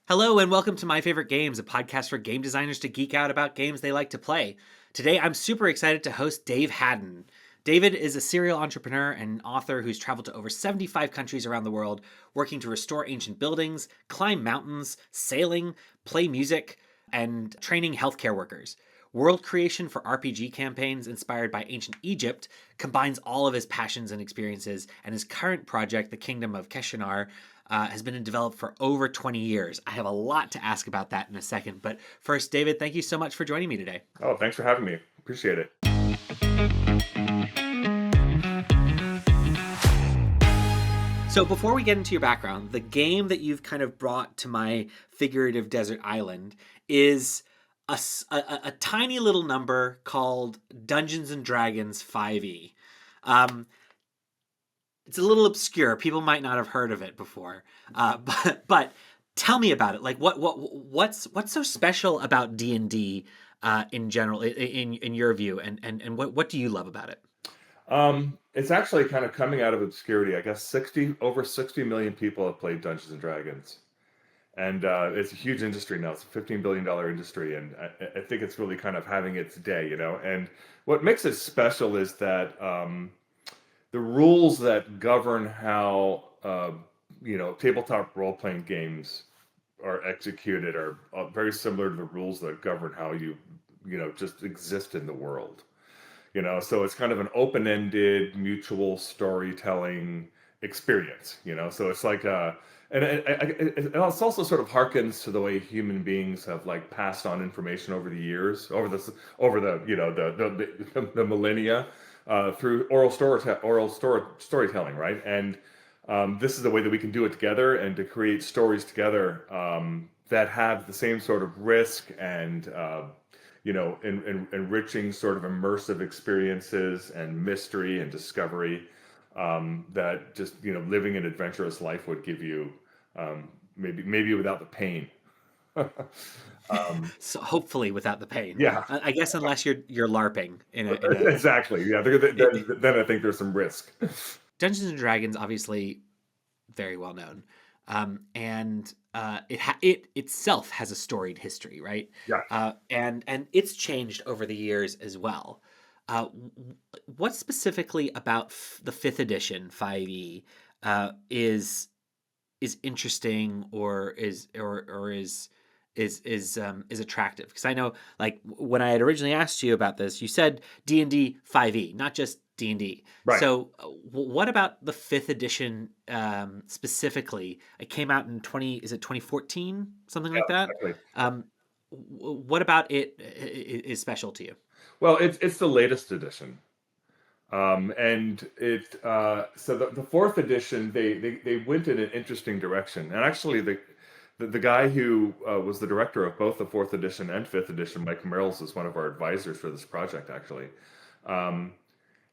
Hello and welcome to My Favorite Games, a podcast for game designers to geek out about games they like to play. Today I'm super excited to host Dave Hadden. David is a serial entrepreneur and author who's traveled to over 75 countries around the world, working to restore ancient buildings, climb mountains, sailing, play music, and training healthcare workers. World creation for RPG campaigns inspired by ancient Egypt combines all of his passions and experiences, and his current project, the Kingdom of Keshinar, has been developed for over 20 years. I have a lot to ask about that in a second. But first, David, thank you so much for joining me today. Oh, thanks for having me. Appreciate it. So before we get into your background, the game that you've kind of brought to my figurative desert island is a tiny little number called Dungeons and Dragons 5e. Um, it's a little obscure. People might not have heard of it before, but tell me about it. Like, what's so special about D&D in general, in your view, and what do you love about it? It's actually kind of coming out of obscurity. I guess over 60 million people have played Dungeons and Dragons, and it's a huge industry now. It's a $15 billion industry, and I think it's really kind of having its day, you know. And what makes it special is that the rules that govern how tabletop role playing games are executed are very similar to the rules that govern how you just exist in the world. So it's kind of an open-ended mutual storytelling experience, so it's like and it also sort of harkens to the way human beings have like passed on information over the years, over the the millennia, through storytelling, right? And this is the way that we can do it together and to create stories together that have the same sort of risk and enriching sort of immersive experiences and mystery and discovery that just living an adventurous life would give you, maybe without the pain. So hopefully without the pain. Yeah, I guess unless you're LARPing in a exactly. Yeah, then I think there's some risk. Dungeons and Dragons, obviously very well known, and it itself has a storied history, right? Yeah. And it's changed over the years as well. What specifically about the fifth edition 5e is interesting or is attractive? Because I know, like, when I had originally asked you about this, you said D&D 5e, not just D&D. Right. So what about the fifth edition specifically? It came out in 2014, something Yeah, like that. exactly. What about it is special to you? Well, it's the latest edition. And the fourth edition, they went in an interesting direction. And actually, the guy who was the director of both the fourth edition and fifth edition, Mike Merrills, is one of our advisors for this project, actually.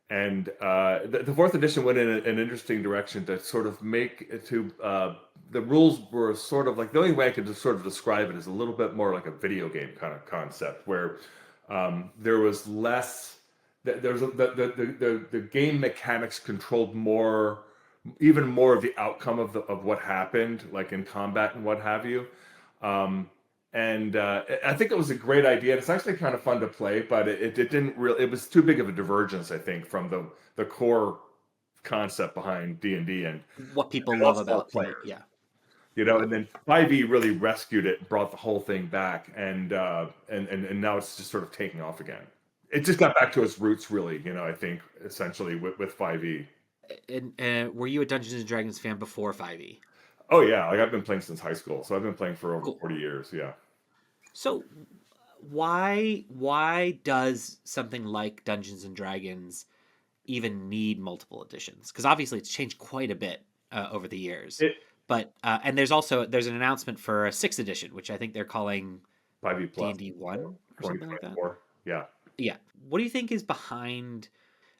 And the fourth edition went in an interesting direction to sort of the rules were sort of like, the only way I could just sort of describe it is a little bit more like a video game kind of concept, where there was less. There's the game mechanics controlled even more of the outcome of what happened, like in combat and what have you. And I think it was a great idea. It's actually kind of fun to play, but it didn't really. It was too big of a divergence, I think, from the core concept behind D&D and What people love also about players. yeah. And then 5e really rescued it and brought the whole thing back, and now it's just sort of taking off again. It just got back to its roots, really. I think essentially with 5e. And were you a Dungeons and Dragons fan before 5e? Oh yeah, like I've been playing since high school, so I've been playing for over Cool. 40 years. Yeah. So why does something like Dungeons and Dragons even need multiple editions? Because obviously it's changed quite a bit over the years. But and there's an announcement for a sixth edition, which I think they're calling 5e plus D&D 1 or something like that. 2024. Yeah. Yeah. What do you think is behind?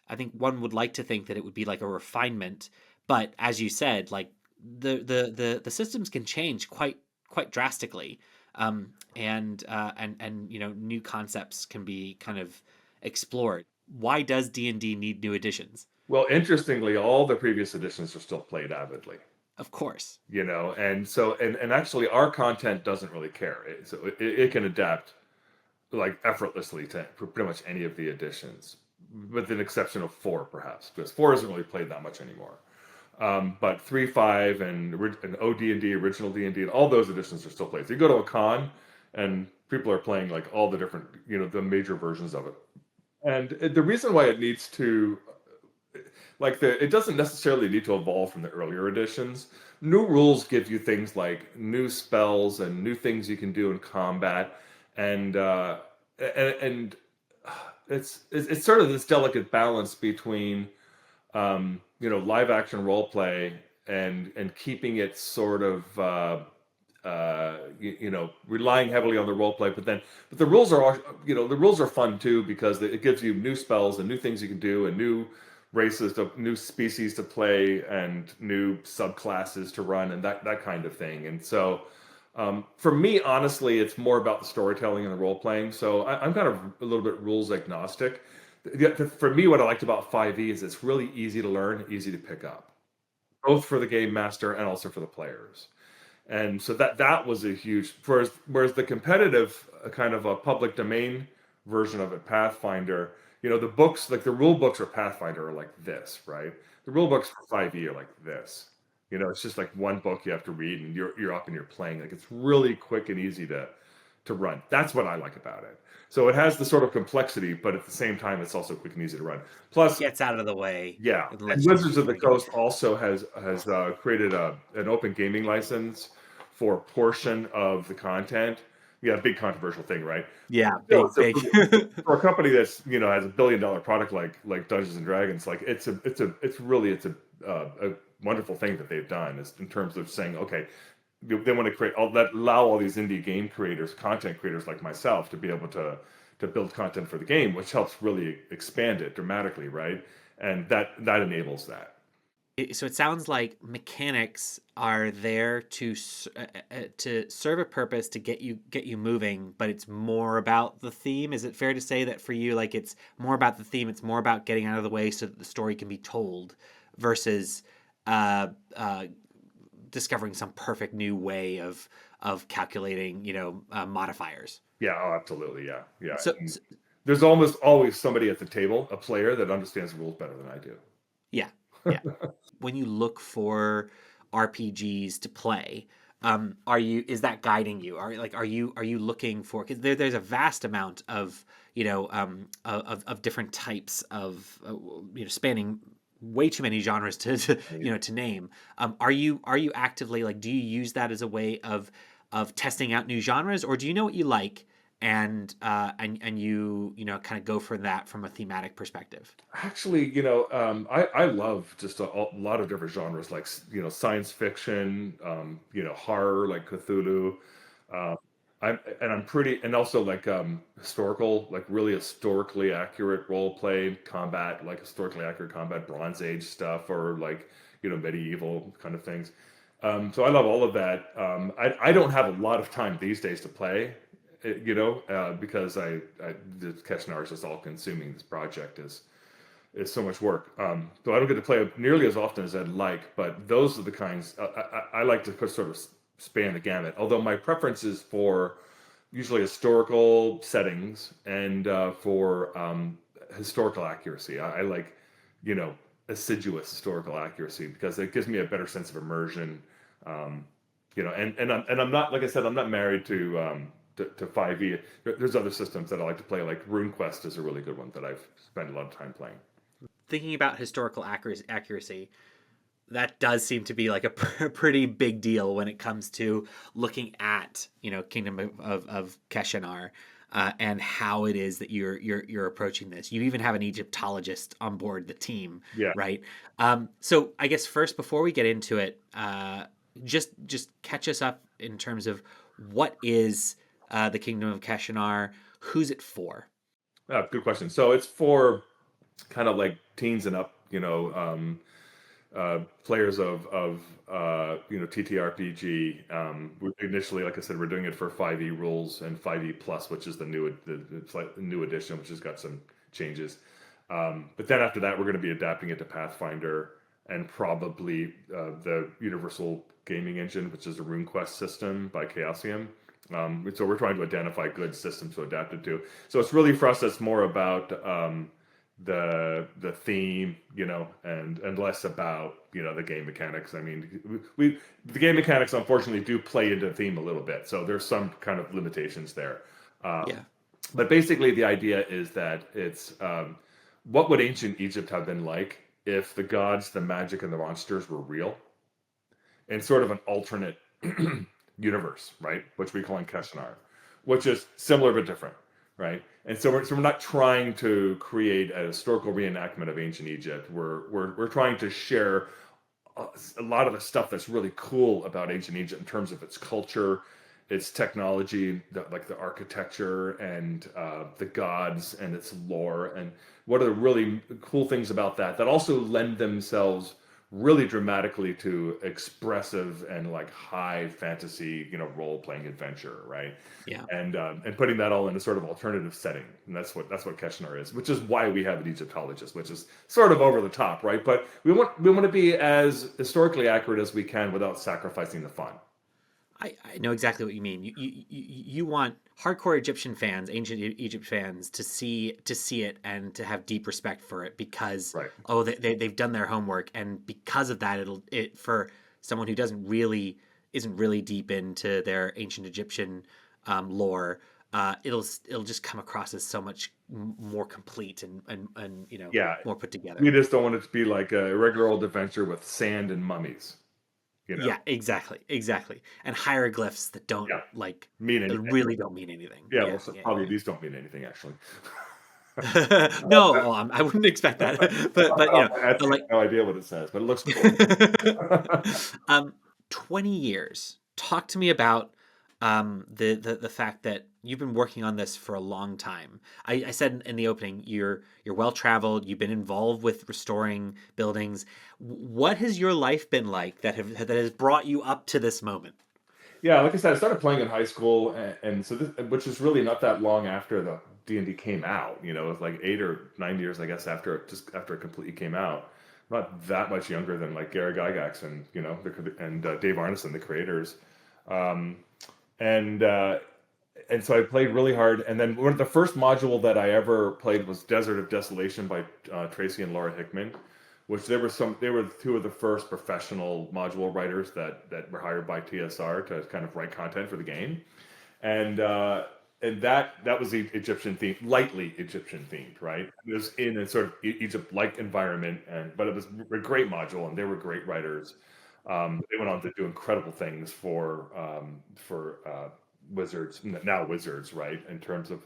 I think one would like to think that it would be like a refinement, but as you said, like the systems can change quite drastically, and new concepts can be kind of explored. Why does D&D need new editions? Well, interestingly, all the previous editions are still played avidly. Of course. And so and actually our content doesn't really care. It can adapt like effortlessly to pretty much any of the editions, with an exception of 4 perhaps, because 4 isn't really played that much anymore. But 3, 5, and OD&D, original D&D, and all those editions are still played. So you go to a con, and people are playing like all the different, the major versions of it. And the reason why it needs to, it doesn't necessarily need to evolve from the earlier editions. New rules give you things like new spells and new things you can do in combat, and and it's sort of this delicate balance between live action role play and keeping it sort of relying heavily on the role play, but the rules are the rules are fun too, because it gives you new spells and new things you can do and new new species to play and new subclasses to run and that kind of thing. And so for me, honestly, it's more about the storytelling and the role playing. So I'm kind of a little bit rules agnostic. For me, what I liked about 5e is it's really easy to learn, easy to pick up, both for the game master and also for the players. And so that was a huge, whereas the competitive kind of a public domain version of it, Pathfinder, the books, like the rule books for Pathfinder are like this, right? The rule books for 5e are like this. It's just like one book you have to read and you're up and you're playing. Like it's really quick and easy to run. That's what I like about it. So it has the sort of complexity, but at the same time, it's also quick and easy to run. Plus, Gets out of the way. yeah, And and lets you Wizards of the bring it. Coast also has created an open gaming license for a portion of the content. Yeah, big controversial thing, right? Yeah, Still, big. for a company that's has $1 billion product like Dungeons and Dragons, like it's a wonderful thing that they've done, is in terms of saying, okay, they want to allow all these indie game creators, content creators like myself, to be able to build content for the game, which helps really expand it dramatically, right? And that enables that. So it sounds like mechanics are there to serve a purpose, to get you moving, but it's more about the theme. Is it fair to say that for you, like, it's more about the theme, it's more about getting out of the way so that the story can be told, versus uh, uh, discovering some perfect new way of calculating, modifiers? Yeah, oh, absolutely, yeah. So, And there's almost always somebody at the table, a player that understands rules better than I do. yeah, yeah. When you look for RPGs to play, is that guiding you? Are you looking for, because there's a vast amount of of different types of spanning way too many genres to name. Are you actively, like, do you use that as a way of testing out new genres, or do you know what you like, and you kind of go for that from a thematic perspective? Actually, I love just a lot of different genres, like science fiction, horror, like Cthulhu. Uh, I'm pretty, and also like historical, like really historically accurate role play, combat, like historically accurate combat, Bronze Age stuff, or like medieval kind of things. So I love all of that. I don't have a lot of time these days to play, because the Keshnar is just all consuming. This project is so much work. So I don't get to play nearly as often as I'd like, but those are the kinds I like to sort of span the gamut. Although my preference is for usually historical settings and for historical accuracy. I like, assiduous historical accuracy, because it gives me a better sense of immersion. Um, and I'm not, like I said, I'm not married to 5e. There's other systems that I like to play, like RuneQuest is a really good one that I've spent a lot of time playing. Thinking about historical accuracy, that does seem to be like a pretty big deal when it comes to looking at Kingdom of Keshanar, and how it is that you're approaching this. You even have an Egyptologist on board the team, Yeah. right? So I guess first, before we get into it, just catch us up in terms of what is the Kingdom of Keshanar. Who's it for? Good question. So it's for kind of like teens and up, players of TTRPG. Initially, like I said, we're doing it for 5e rules and 5e plus, which is the new edition, which has got some changes. But then after that, we're going to be adapting it to Pathfinder. and probably the Universal Gaming Engine, which is a RuneQuest system by Chaosium. So we're trying to identify good systems to adapt it to. So it's really for us, it's more about the theme, and less about the game mechanics. I mean, the game mechanics unfortunately do play into the theme a little bit, so there's some kind of limitations there. Yeah. But basically, the idea is that it's what would ancient Egypt have been like if the gods, the magic, and the monsters were real in sort of an alternate universe, right? Which we call in Keshanar, which is similar but different, right? And so we're not trying to create a historical reenactment of ancient Egypt. We're trying to share a lot of the stuff that's really cool about ancient Egypt in terms of its culture, its technology, like the architecture and the gods and its lore, and what are the really cool things about that also lend themselves really dramatically to expressive and like high fantasy, role playing adventure, right? Yeah. And putting that all in a sort of alternative setting, and that's what Keshanar is, which is why we have an Egyptologist, which is sort of over the top, right? But we want to be as historically accurate as we can without sacrificing the fun. I know exactly what you mean. You want hardcore Egyptian fans, ancient Egypt fans, to see it and to have deep respect for it because Right. they've done their homework, and because of that it for someone who isn't really deep into their ancient Egyptian lore, it'll just come across as so much more complete and Yeah, more put together. we just don't want it to be like a regular old adventure with sand and mummies. Yeah, exactly. And hieroglyphs that don't Yeah, mean anything. really don't mean anything. Yeah, Yeah, well, so yeah, probably yeah. these don't mean anything actually. No, well, I wouldn't expect that, I but have like, no idea what it says, but it looks cool. um, 20 years. Talk to me about the fact that you've been working on this for a long time. I said in the opening, you're well traveled. You've been involved with restoring buildings. What has your life been like that has brought you up to this moment? Yeah, like I said, I started playing in high school, and so this, which is really not that long after the D&D came out. It was like 8 or 9 years, I guess, after it completely came out. Not that much younger than like Gary Gygax and Dave Arneson, the creators. Um, and uh, and so I played really hard. And then one of the first module that I ever played was Desert of Desolation by Tracy and Laura Hickman, which they were two of the first professional module writers that were hired by TSR to kind of write content for the game. And that was the Egyptian theme, lightly Egyptian themed, right? It was in a sort of Egypt-like environment, but it was a great module, and they were great writers. They went on to do incredible things for Wizards, now Wizards, right? In terms of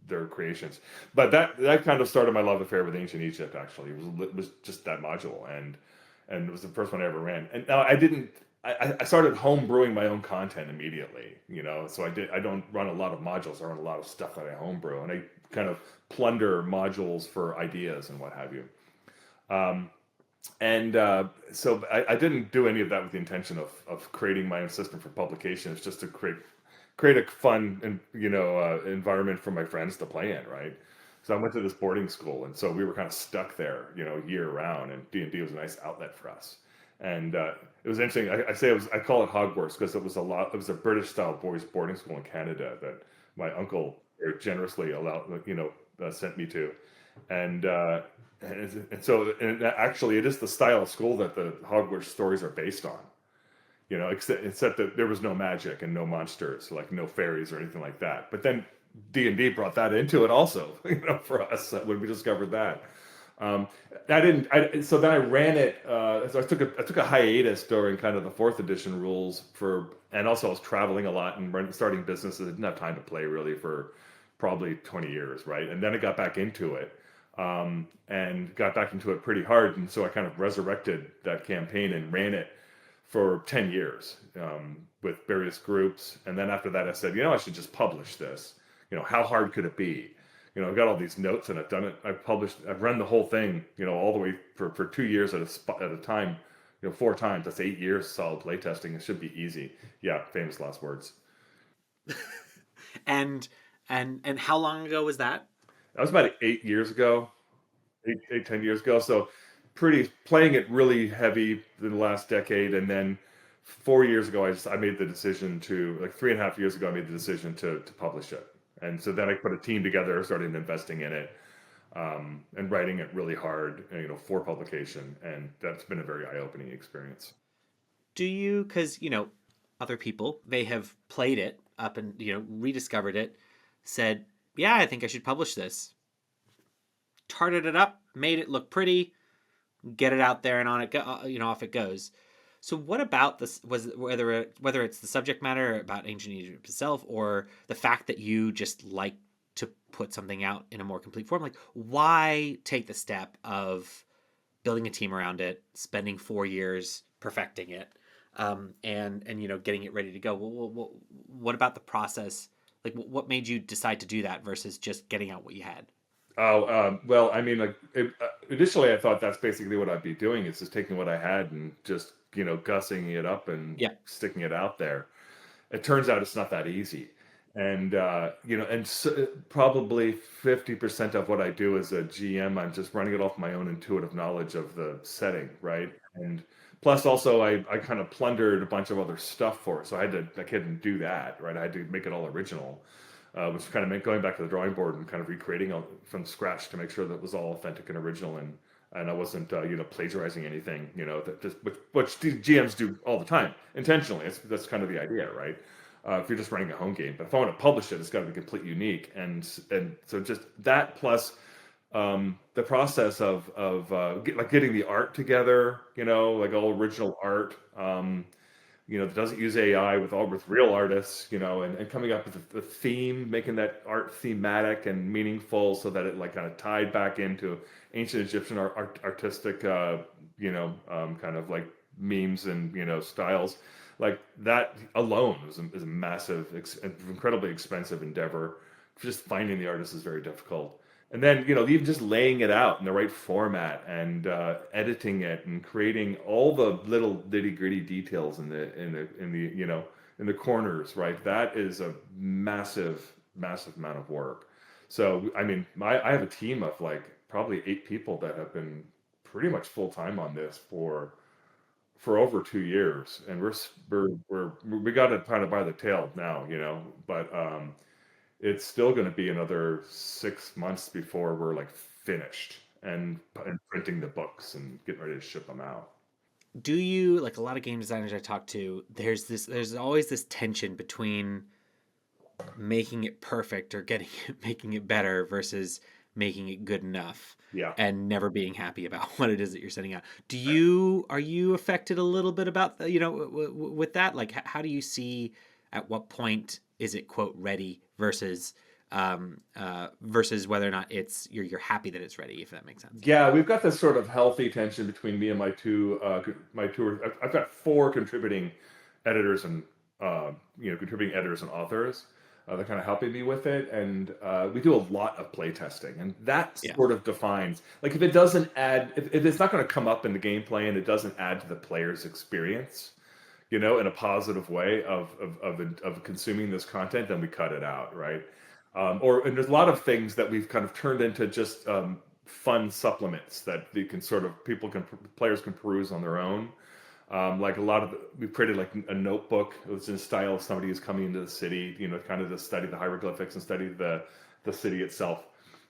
their creations, but that kind of started my love affair with ancient Egypt. Actually, it was just that module, and it was the first one I ever ran. And now I didn't. I started home brewing my own content immediately, So I don't run a lot of modules. I run a lot of stuff that I homebrew, and I kind of plunder modules for ideas and what have you. So I didn't do any of that with the intention of creating my own system for publication. It's just to create a fun and environment for my friends to play in, right? So I went to this boarding school, and so we were kind of stuck there, year round, and D&D was a nice outlet for us. And it was interesting. I call it Hogwarts because it was a British style boys boarding school in Canada that my uncle very generously sent me to, and actually it is the style of school that the Hogwarts stories are based on. Except that there was no magic and no monsters, like no fairies or anything like that. But then D&D brought that into it also, for us when we discovered that. So then I ran it. So I took a hiatus during kind of the fourth edition rules and also I was traveling a lot and starting businesses. I didn't have time to play really for probably 20 years, right? And then I got back into it, and got back into it pretty hard. And so I kind of resurrected that campaign and ran it for 10 years, with various groups. And then after that, I said, I should just publish this. How hard could it be? I've got all these notes and I've done it. I've run the whole thing, all the way for 2 years at a time, 4 times. That's 8 years solid playtesting. It should be easy. Yeah, famous last words. And how long ago was that? That was about 8 years ago, 10 years ago. So pretty playing it really heavy in the last decade, and then 4 years ago, I made the decision to, like 3.5 years ago, I made the decision to publish it, and so then I put a team together, started investing in it, and writing it really hard, for publication, and that's been a very eye-opening experience. Do you, because, other people, they have played it up and, rediscovered it, said, yeah, I think I should publish this, tarted it up, made it look pretty, get it out there, and on it go, off it goes. So what about this, was whether it's the subject matter about ancient Egypt itself, or the fact that you just like to put something out in a more complete form, like why take the step of building a team around it, spending 4 years perfecting it, and getting it ready to go? What about the process? Like, what made you decide to do that versus just getting out what you had? Oh, well, I mean, like initially, I thought that's basically what I'd be doing, is just taking what I had and just gussing it up and Yeah, sticking it out there. It turns out it's not that easy, and probably 50% of what I do as a GM, I'm just running it off my own intuitive knowledge of the setting, right? And plus, also, I kind of plundered a bunch of other stuff for it, so I couldn't do that, right? I had to make it all original, which kind of meant going back to the drawing board and kind of recreating all from scratch to make sure that it was all authentic and original, and I wasn't plagiarizing anything, that just which GMs do all the time intentionally. That's kind of the idea, right? If you're just running a home game, but if I want to publish it, it's got to be completely unique, and so just that plus the process of getting the art together, like all original art. That doesn't use AI, with real artists, and coming up with the theme, making that art thematic and meaningful, so that it like kind of tied back into ancient Egyptian artistic, kind of like memes and styles. Like that alone is a massive, incredibly expensive endeavor. Just finding the artist is very difficult. And then even just laying it out in the right format, and editing it and creating all the little nitty gritty details in the corners, right? That is a massive, massive amount of work. So I mean, I have a team of like probably 8 people that have been pretty much full time on this for over 2 years, and we got it kind of by the tail now, but it's still going to be another 6 months before we're like finished and printing the books and getting ready to ship them out. Do you, like a lot of game designers I talk to, there's always this tension between making it perfect or getting it making it better versus making it good enough, Yeah. and never being happy about what it is that you're sending out. Are you affected a little bit about the, with that? Like, how do you see at what point is it quote ready versus whether or not it's you're happy that it's ready, if that makes sense? Yeah, we've got this sort of healthy tension between me and my two. I've got 4 contributing editors and contributing editors and authors. They're kind of helping me with it, and we do a lot of play testing, and that Yeah. sort of defines, like, if it doesn't add, if it's not going to come up in the gameplay and it doesn't add to the player's experience, in a positive way of consuming this content, then we cut it out, right? And there's a lot of things that we've kind of turned into just fun supplements that you can sort of players can peruse on their own. Like we've created like a notebook. It was in the style of somebody who's coming into the city, kind of to study the hieroglyphics and study the city itself.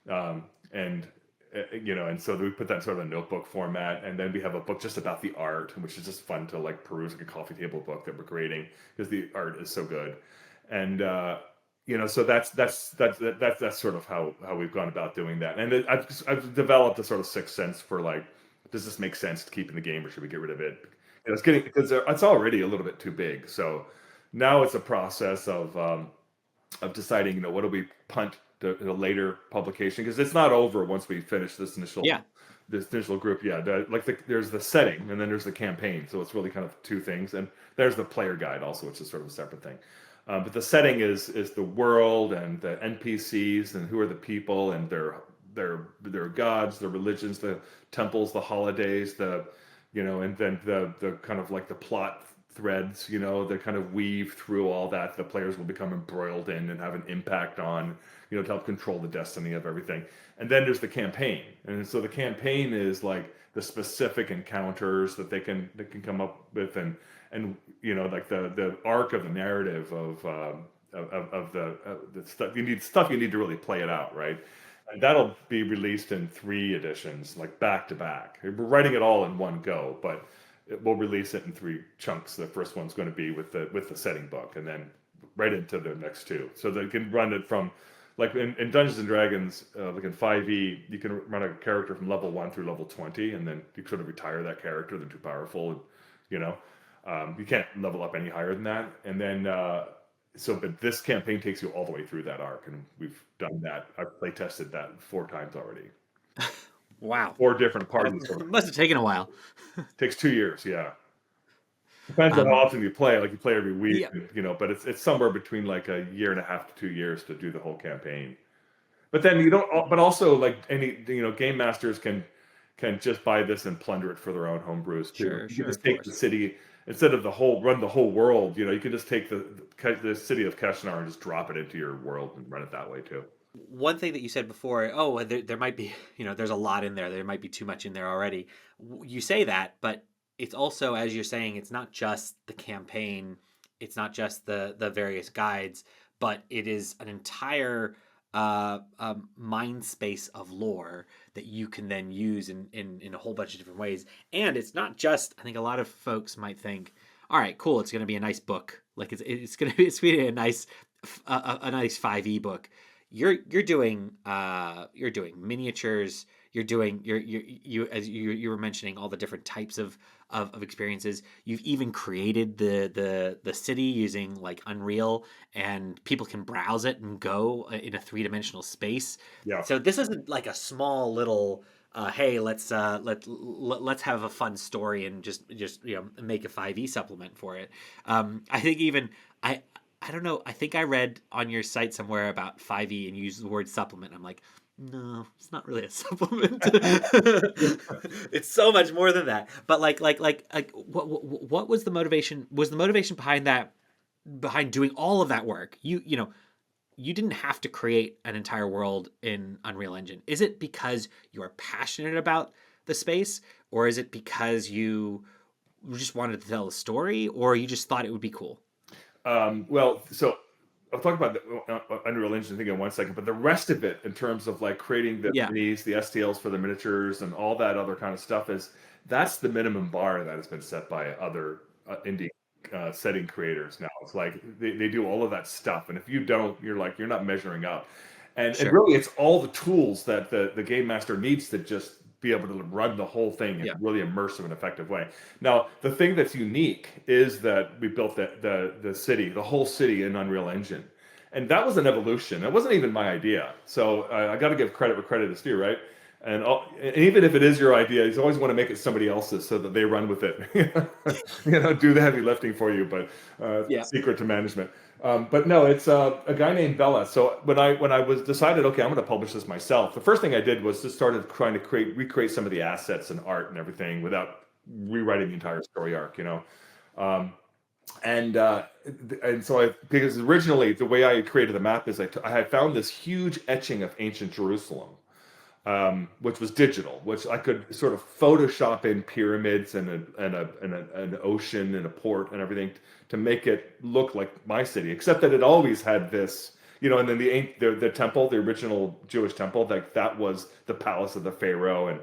And and so we put that in sort of a notebook format, and then we have a book just about the art, which is just fun to like peruse, like a coffee table book that we're creating because the art is so good. And so that's sort of how we've gone about doing that. And I've developed a sort of sixth sense for like, does this make sense to keep in the game, or should we get rid of it? Because it's already a little bit too big. So now it's a process of deciding, what do we punt to a later publication, because it's not over once we finish this initial Yeah. group. Yeah, there's the setting, and then there's the campaign. So it's really kind of two things, and there's the player guide also, which is sort of a separate thing. But the setting is the world and the NPCs and who are the people and their gods, their religions, the temples, the holidays, and then the kind of like the plot threads, that kind of weave through all that the players will become embroiled in and have an impact on, to help control the destiny of everything. And then there's the campaign. And so the campaign is like the specific encounters that they can come up with, and like the arc of the narrative of the stuff you need to really play it out, right? And that'll be released in 3 editions, like back to back. We're writing it all in one go, but we'll release it in 3 chunks. The first one's going to be with the setting book, and then right into the next 2. So they can run it from, like in Dungeons and Dragons, like in 5e, you can run a character from level 1 through level 20, and then you sort of retire that character. They're too powerful, and you can't level up any higher than that. And then but this campaign takes you all the way through that arc, and we've done that. I've play tested that 4 times already. Wow. 4 different parties. It must have taken a while. Takes 2 years, yeah. Depends on how often you play. Like you play every week, yeah. But it's somewhere between like a year and a half to 2 years to do the whole campaign. But then you don't. But also, like any game masters can just buy this and plunder it for their own homebrews too. Sure, you sure, can just of take course. the city instead of run the whole world. You can just take the city of Keshnar and just drop it into your world and run it that way too. One thing that you said before, there might be, there's a lot in there. There might be too much in there already. You say that, but it's also, as you're saying, it's not just the campaign, it's not just the various guides, but it is an entire mind space of lore that you can then use in a whole bunch of different ways. And it's not just, I think a lot of folks might think, all right, cool, it's going to be a nice book. Like it's going to be a nice 5e book. You're doing miniatures. You're doing you were mentioning all the different types of experiences. You've even created the city using like Unreal, and people can browse it and go in a 3-dimensional space. Yeah. So this isn't like a small little hey, let's have a fun story and just make a 5e supplement for it. I think even I don't know. I think I read on your site somewhere about 5e and you used the word supplement. I'm like, no, it's not really a supplement. It's so much more than that. But what was the motivation? Was the motivation behind that, behind doing all of that work? You didn't have to create an entire world in Unreal Engine. Is it because you are passionate about the space, or is it because you just wanted to tell a story, or you just thought it would be cool? Well, so I'll talk about the Unreal Engine thing in 1 second, but the rest of it, in terms of like creating the Yeah. minis, the STLs for the miniatures, and all that other kind of stuff, that's the minimum bar that has been set by other indie setting creators now. It's like they do all of that stuff, and if you don't, you're not measuring up. And really, it's all the tools that the game master needs to just be able to run the whole thing in a really immersive and effective way. Now, the thing that's unique is that we built the city, the whole city in Unreal Engine. And that was an evolution. It wasn't even my idea. So I got to give credit where credit is due, right? And even if it is your idea, you always want to make it somebody else's so that they run with it. Do the heavy lifting for you, but secret to management. But no, it's a guy named Bella. So when I was decided, okay, I'm going to publish this myself. The first thing I did was just started trying to recreate some of the assets and art and everything without rewriting the entire story arc. And so because originally the way I had created the map is I had found this huge etching of ancient Jerusalem, which was digital, which I could sort of Photoshop in pyramids and an ocean and a port and everything to make it look like my city, except that it always had this, and then the temple, the original Jewish temple, that was the palace of the Pharaoh, and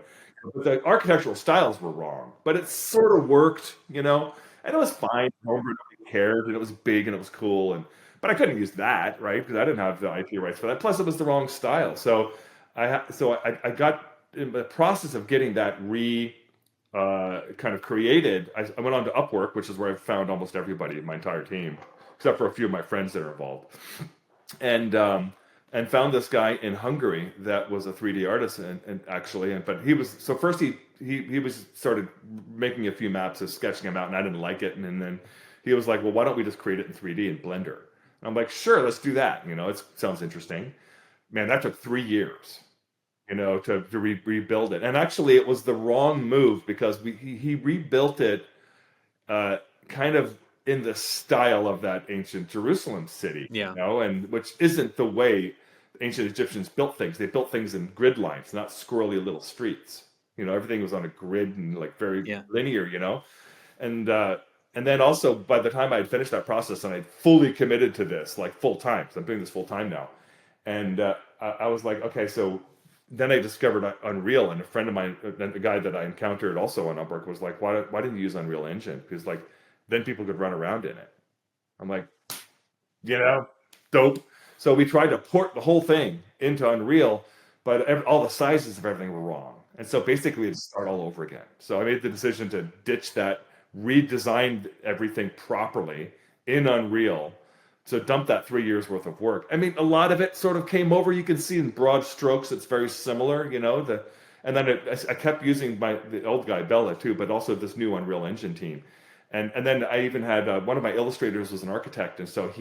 the architectural styles were wrong, but it sort of worked, and it was fine. Nobody cared, and it was big and it was cool, but I couldn't use that, right? Because I didn't have the IP rights for that. Plus, it was the wrong style. So I got in the process of getting that kind of created. I went on to Upwork, which is where I found almost everybody in my entire team, except for a few of my friends that are involved, and found this guy in Hungary that was a 3D artist, but he was first he was started making a few maps and sketching them out, and I didn't like it, and then he was like, well, why don't we just create it in 3D in Blender? And I'm like, sure, let's do that. It sounds interesting. Man, that took 3 years. To rebuild it. And actually, it was the wrong move because he rebuilt it kind of in the style of that ancient Jerusalem city, Yeah. and which isn't the way ancient Egyptians built things. They built things in grid lines, not squirrely little streets. Everything was on a grid and like very Yeah. linear, and and then also by the time I had finished that process and I'd fully committed to this, like full time, because I'm doing this full time now, and I was like, okay, so then I discovered Unreal, and a friend of mine, a guy that I encountered also on Upwork, was like, why didn't you use Unreal Engine? Because like then people could run around in it. I'm like, you know, dope. So we tried to port the whole thing into Unreal, but all the sizes of everything were wrong. And so basically we had to start all over again. So I made the decision to ditch that, redesign everything properly in Unreal, to dump that 3 years worth of work. I mean, a lot of it sort of came over. You can see in broad strokes it's very similar, and then I kept using the old guy Bella too, but also this new Unreal Engine team. And then I even had one of my illustrators was an architect, and so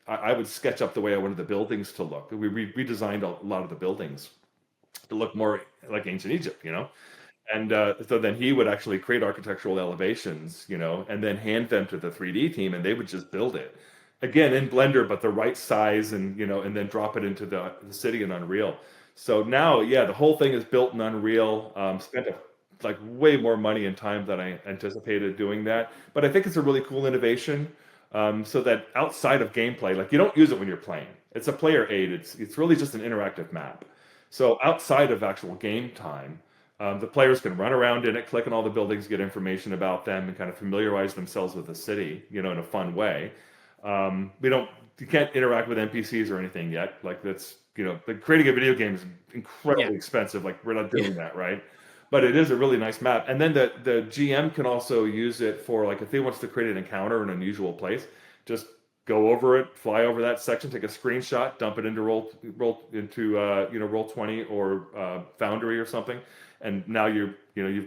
I would sketch up the way I wanted the buildings to look. We redesigned a lot of the buildings to look more like ancient Egypt, And so then he would actually create architectural elevations, and then hand them to the 3D team, and they would just build it again in Blender, but the right size, and and then drop it into the city in Unreal. So now, yeah, the whole thing is built in Unreal. Spent like way more money and time than I anticipated doing that, but I think it's a really cool innovation. So that outside of gameplay, like you don't use it when you're playing. It's a player aid. It's really just an interactive map. So outside of actual game time, the players can run around in it, click on all the buildings, get information about them, and kind of familiarize themselves with the city, in a fun way. You can't interact with NPCs or anything yet. Like that's, like creating a video game is incredibly Yeah. expensive. Like we're not Yeah. doing that, right? But it is a really nice map. And then the GM can also use it for like if he wants to create an encounter in an unusual place, just go over it, fly over that section, take a screenshot, dump it into roll into Roll20 or Foundry or something, and now you've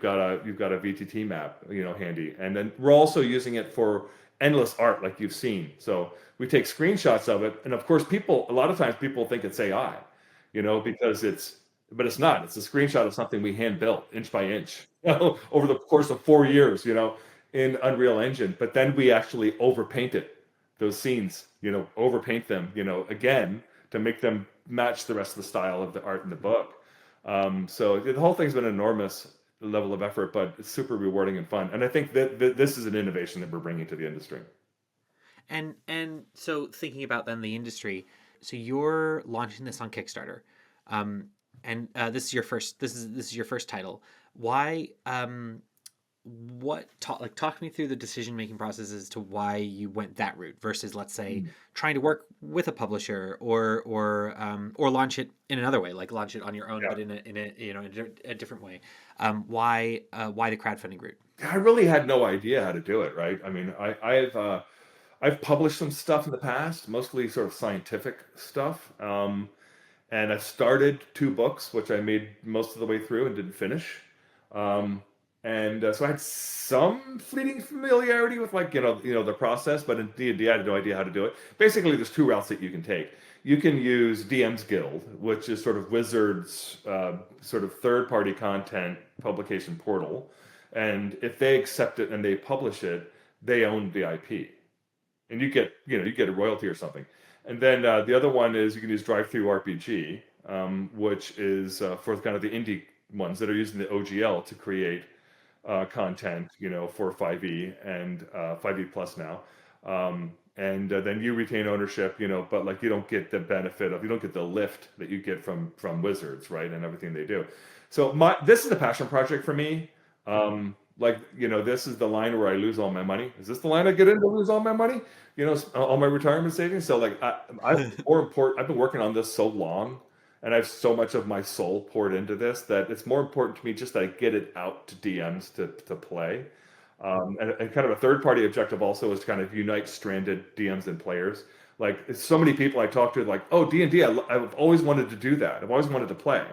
got a VTT map handy. And then we're also using it for endless art, like you've seen. So we take screenshots of it, and of course, a lot of times people think it's AI, because but it's not. It's a screenshot of something we hand built inch by inch, over the course of 4 years, in Unreal Engine. But then we actually overpaint it, those scenes, overpaint them, again, to make them match the rest of the style of the art in the book. So the whole thing's been an enormous level of effort, but it's super rewarding and fun. And I think that this is an innovation that we're bringing to the industry. And so thinking about then the industry, so you're launching this on Kickstarter, and this is your first. This is your first title. Why? Talk me through the decision making process as to why you went that route versus, let's say, trying to work with a publisher or launch it in another way, like launch it on your own, Yeah. but in a different way. Why the crowdfunding route? I really had no idea how to do it, right? I mean, I've published some stuff in the past, mostly sort of scientific stuff. And I've started 2 books, which I made most of the way through and didn't finish. And so I had some fleeting familiarity with the process, but in D&D I had no idea how to do it. Basically, there's 2 routes that you can take. You can use DM's Guild, which is sort of Wizards' sort of third-party content publication portal. And if they accept it and they publish it, they own the IP, and you get a royalty or something. And then the other one is you can use DriveThruRPG, which is for kind of the indie ones that are using the OGL to create content, for 5e and 5e plus now. And then you retain ownership, but like you don't get the benefit of, you don't get the lift that you get from Wizards, right, and everything they do. So this is a passion project for me. This is the line where I lose all my money. Is this the line I get in to lose all my money? All my retirement savings. So like I've been working on this so long, and I have so much of my soul poured into this that it's more important to me just that I get it out to DMs to play. And kind of a third party objective also is to kind of unite stranded DMs and players. Like so many people I talk to, like, oh, D&D, I've always wanted to do that. I've always wanted to play,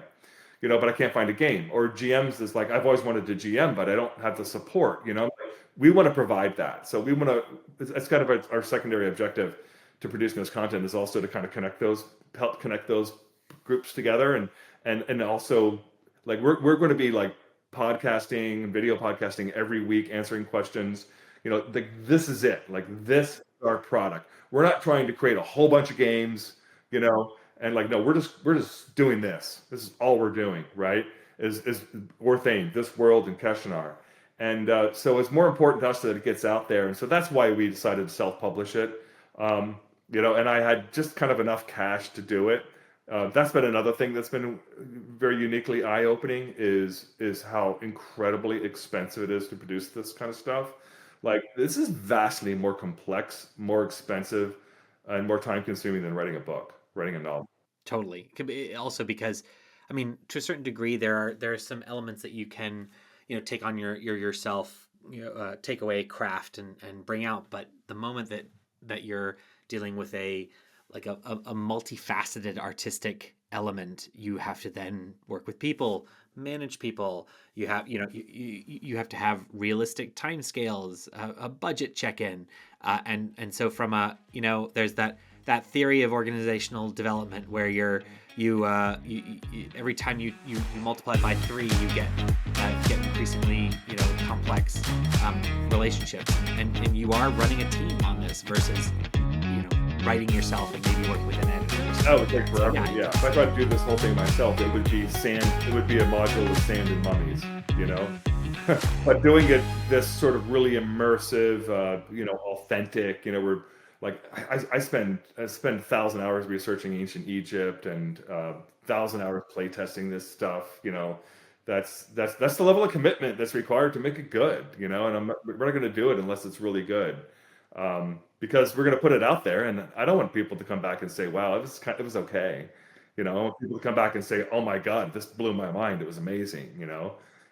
but I can't find a game. Or GMs is like, I've always wanted to GM, but I don't have the support, We want to provide that. So it's kind of our secondary objective to producing this content is also to kind of help connect those groups together. And also like, we're going to be like podcasting, video podcasting every week, answering questions, like this is it. Like this is our product. We're not trying to create a whole bunch of games, and like no, we're just doing this. This is all we're doing, right? Is Orthane, this world, and Keshinar. And so it's more important to us that it gets out there. And so that's why we decided to self-publish it. Um, and I had just kind of enough cash to do it. That's been another thing that's been very uniquely eye-opening is how incredibly expensive it is to produce this kind of stuff. Like this is vastly more complex, more expensive, and more time-consuming than writing a book, writing a novel. Totally. Could be also because, I mean, to a certain degree, there are some elements that you can, take on yourself, take away craft and bring out. But the moment that you're dealing with a multifaceted artistic element, you have to then work with people, manage people. You have you have to have realistic timescales, a budget check-in, and so from there's that theory of organizational development where you every time you multiply by 3, you get increasingly complex relationships, and you are running a team on this versus writing yourself and maybe working with an editor. That would take forever. Yeah. Yeah. If I tried to do this whole thing myself, it would be sand. It would be a module with sand and mummies, But doing it this sort of really immersive, authentic, we're like I spend 1,000 hours researching ancient Egypt and 1,000 hours playtesting this stuff. That's the level of commitment that's required to make it good. And we're not going to do it unless it's really good. Because we're going to put it out there, and I don't want people to come back and say, "Wow, it was okay." I want people to come back and say, "Oh my God, this blew my mind. It was amazing."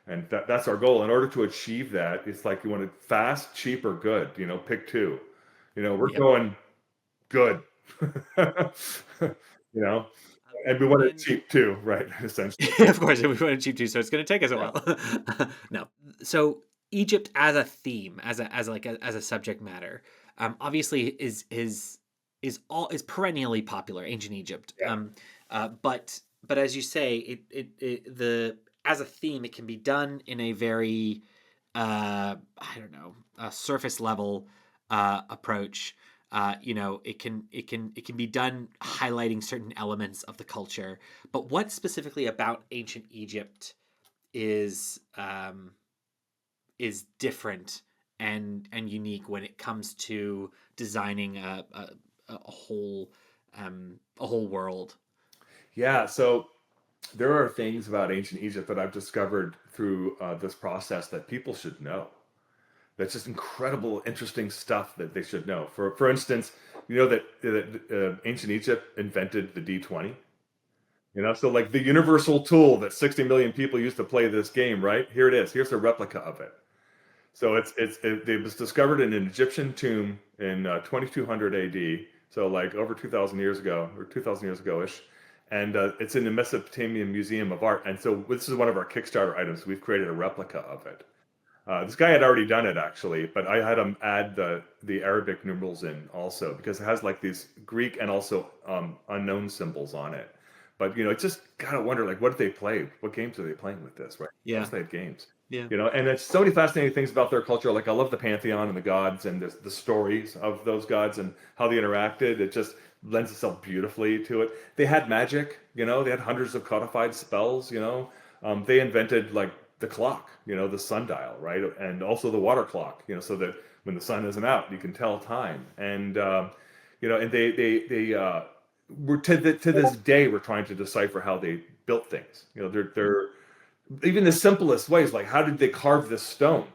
And that's our goal. In order to achieve that, it's like you want it fast, cheap, or good. Pick two. We're Yep. going good. And we want it cheap too, right? Essentially. Of course, we want it cheap too, so it's going to take us a while. No, so Egypt as a theme, as a subject matter, obviously is perennially popular. Ancient Egypt, Yeah. But as you say, the as a theme, it can be done in a very I don't know, a surface level approach. It can be done highlighting certain elements of the culture. But what specifically about ancient Egypt is different and unique when it comes to designing a whole world? Yeah. So there are things about ancient Egypt that I've discovered through this process that people should know. That's just incredible, interesting stuff that they should know. For instance, that ancient Egypt invented the D20. So like the universal tool that 60 million people used to play this game, right? Here it is. Here's a replica of it. So it was discovered in an Egyptian tomb in 2200 AD. So like over 2,000 years ago, or 2,000 years ago-ish. And it's in the Mesopotamian Museum of Art. And so this is one of our Kickstarter items. We've created a replica of it. This guy had already done it actually, but I had him add the Arabic numerals in also because it has like these Greek and also unknown symbols on it. But it's just gotta wonder like what did they play? What games are they playing with this? Right? Yeah. Of course they had games. Yeah. And it's so many fascinating things about their culture. Like I love the pantheon and the gods and the stories of those gods and how they interacted. It just lends itself beautifully to it. They had magic. They had hundreds of codified spells. They invented like the clock, the sundial, right? And also the water clock, so that when the sun isn't out, you can tell time. And and they were to this day we're trying to decipher how they built things. They're even the simplest ways, like how did they carve this stone?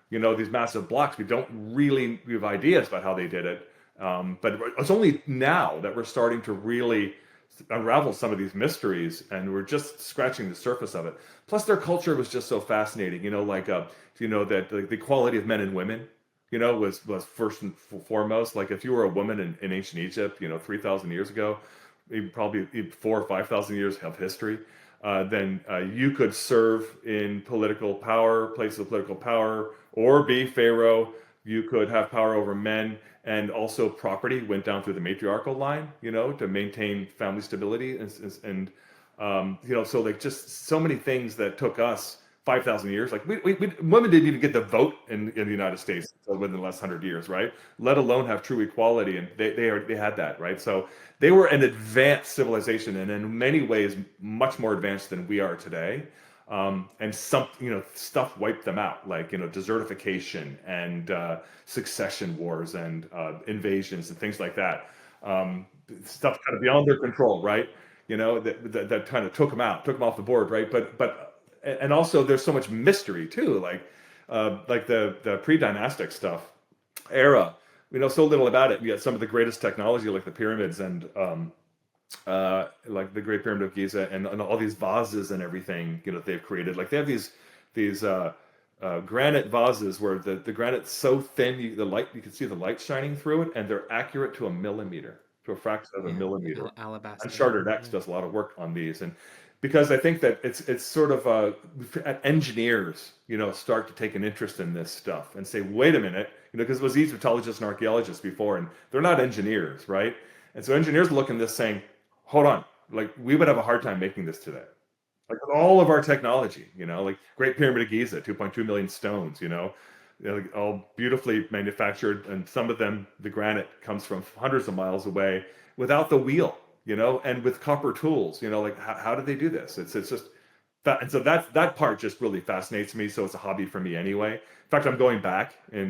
These massive blocks. We don't really have ideas about how they did it, but it's only now that we're starting to really unravel some of these mysteries, and we're just scratching the surface of it. Plus, their culture was just so fascinating. That the equality of men and women, was first and foremost. Like if you were a woman in ancient Egypt, 3,000 years ago, maybe probably 4,000 or 5,000 years of history, then you could serve in political power, places of political power, or be pharaoh. You could have power over men. And also property went down through the matriarchal line, to maintain family stability. So like just so many things that took us 5,000 years. Like women didn't even get the vote in the United States until within the last 100 years, right? Let alone have true equality, and they had that, right? So they were an advanced civilization, and in many ways much more advanced than we are today. And some, stuff wiped them out, like, desertification and succession wars and invasions and things like that. Stuff kind of beyond their control, right? That kind of took them off the board, right? But and also there's so much mystery too, like the pre-dynastic stuff era. We know so little about it. You got some of the greatest technology, like the pyramids and like the Great Pyramid of Giza and all these vases and everything, they've created. Like they have these granite vases where the granite's so thin, you can see the light shining through it, and they're accurate to a millimeter, to a fraction of a millimeter. Alabaster. Uncharted X does a lot of work on these, and because I think that it's sort of engineers, start to take an interest in this stuff and say, wait a minute, because it was Egyptologists and archaeologists before, and they're not engineers, right? And so engineers look at this saying, hold on, like we would have a hard time making this today. Like with all of our technology, like Great Pyramid of Giza, 2.2 million stones, like all beautifully manufactured, and some of them, the granite comes from hundreds of miles away without the wheel, and with copper tools, like how did they do this? It's just that, and so that part just really fascinates me. So it's a hobby for me anyway. In fact, I'm going back in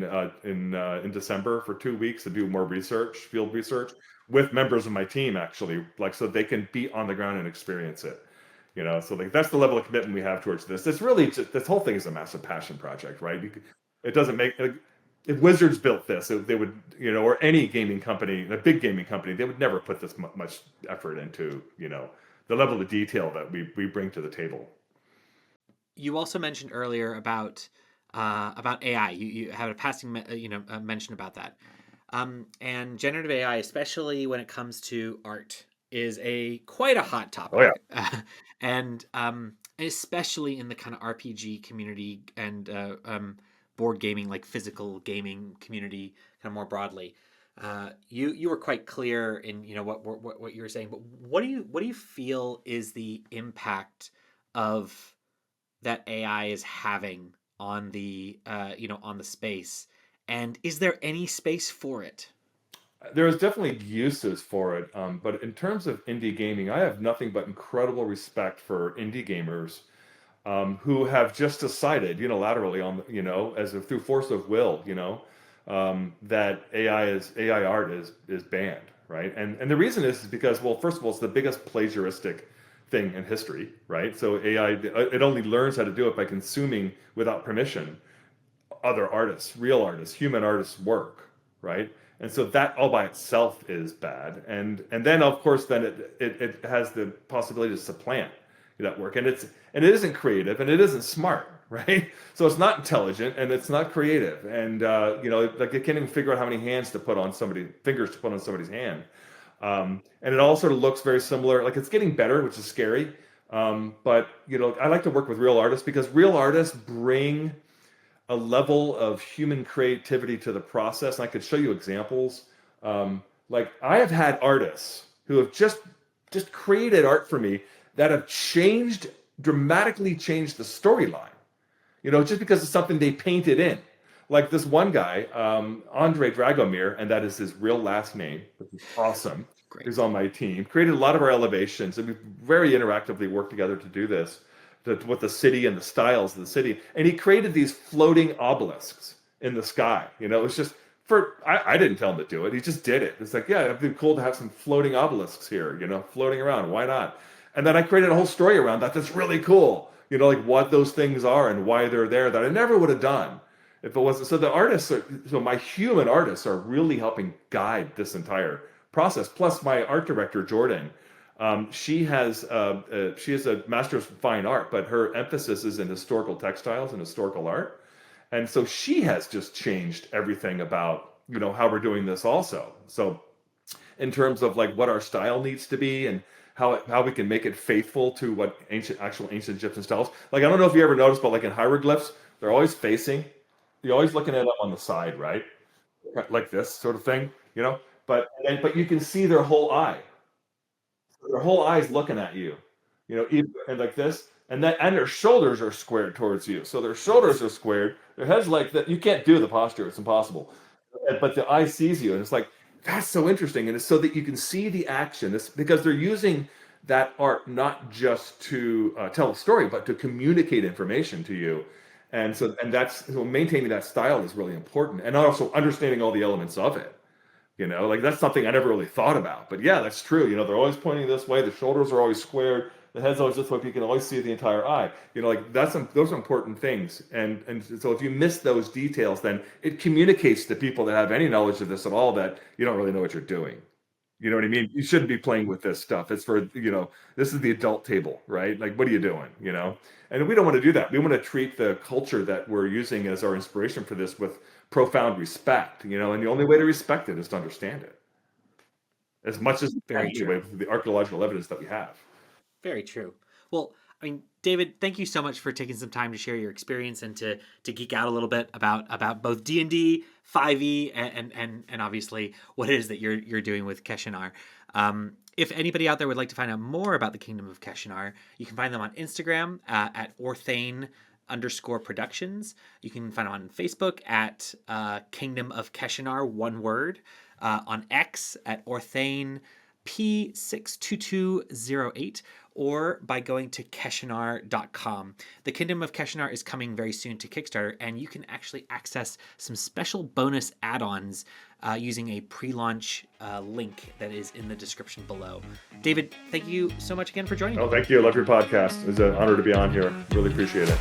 December for 2 weeks to do more field research with members of my team, actually, like so they can be on the ground and experience it. So like that's the level of commitment we have towards this. It's really just, this whole thing is a massive passion project, right? It doesn't make, like, if Wizards built this, they would, or any gaming company, a big gaming company, they would never put this much effort into, the level of detail that we bring to the table. You also mentioned earlier about AI. You had a passing mention about that. And generative AI, especially when it comes to art, is quite a hot topic. Oh yeah. And especially in the kind of RPG community and board gaming, like physical gaming community, kind of more broadly. You were quite clear in what you were saying, but what do you feel is the impact of that AI is having on the on the space, and is there any space for it? There's definitely uses for it, but in terms of indie gaming, I have nothing but incredible respect for indie gamers who have just decided unilaterally through force of will, that AI art is banned, right? And the reason is because, well, first of all, it's the biggest plagiaristic thing in history, right? So AI, it only learns how to do it by consuming without permission other artists, real artists, human artists' work, right? And so that all by itself is bad. And then of course then it has the possibility to supplant that work. And it isn't creative and it isn't smart, right? So it's not intelligent and it's not creative. And like it can't even figure out how many fingers to put on somebody's hand. And it all sort of looks very similar. Like it's getting better, which is scary. But I like to work with real artists because real artists bring a level of human creativity to the process. And I could show you examples. Like I have had artists who have just created art for me that have dramatically changed the storyline, just because it's something they painted in. Like this one guy, Andre Dragomir, and that is his real last name, which is awesome. Great. Who's on my team, created a lot of our elevations, and we very interactively worked together to do this, with the city and the styles of the city. And he created these floating obelisks in the sky. It was just I didn't tell him to do it. He just did it. It's like, yeah, it'd be cool to have some floating obelisks here, floating around. Why not? And then I created a whole story around that. That's really cool. Like what those things are and why they're there that I never would have done if it wasn't. So the artists, so my human artists are really helping guide this entire process. Plus my art director, Jordan, she has a master's of fine art, but her emphasis is in historical textiles and historical art. And so she has just changed everything about, how we're doing this also. So in terms of like what our style needs to be and how we can make it faithful to what actual ancient Egyptian styles. Like, I don't know if you ever noticed, but like in hieroglyphs, they're always facing, you're always looking at them on the side, right? Like this sort of thing, but you can see their whole eye. Their whole eye's looking at you, and like this. and their shoulders are squared towards you. So their shoulders are squared, their head's like that. You can't do the posture; it's impossible. But the eye sees you, and it's like, that's so interesting. And it's so that you can see the action. It's because they're using that art not just to tell a story, but to communicate information to you. And so maintaining that style is really important, and also understanding all the elements of it. Like that's something I never really thought about. But yeah, that's true. They're always pointing this way. The shoulders are always squared. The head's always this way. You can always see the entire eye. Like those are important things. And so if you miss those details, then it communicates to people that have any knowledge of this at all that you don't really know what you're doing. You know what I mean? You shouldn't be playing with this stuff. It's for, this is the adult table, right? Like, what are you doing? And we don't want to do that. We want to treat the culture that we're using as our inspiration for this with profound respect, and the only way to respect it is to understand it as much as Very true. with the archaeological evidence that we have. Very true. Well, I mean, David, thank you so much for taking some time to share your experience and to geek out a little bit about both D&D, 5e, and obviously what it is that you're doing with Keshinar. If anybody out there would like to find out more about the Kingdom of Keshinar, you can find them on Instagram at Orthane_Productions. You can find them on Facebook at Kingdom of Keshinar, one word. On X at Orthane P62208, or by going to Keshinar.com. The Kingdom of Keshinar is coming very soon to Kickstarter, and you can actually access some special bonus add-ons using a pre-launch link that is in the description below. David, thank you so much again for joining me. Oh, thank you. I love your podcast. It's an honor to be on here. Really appreciate it.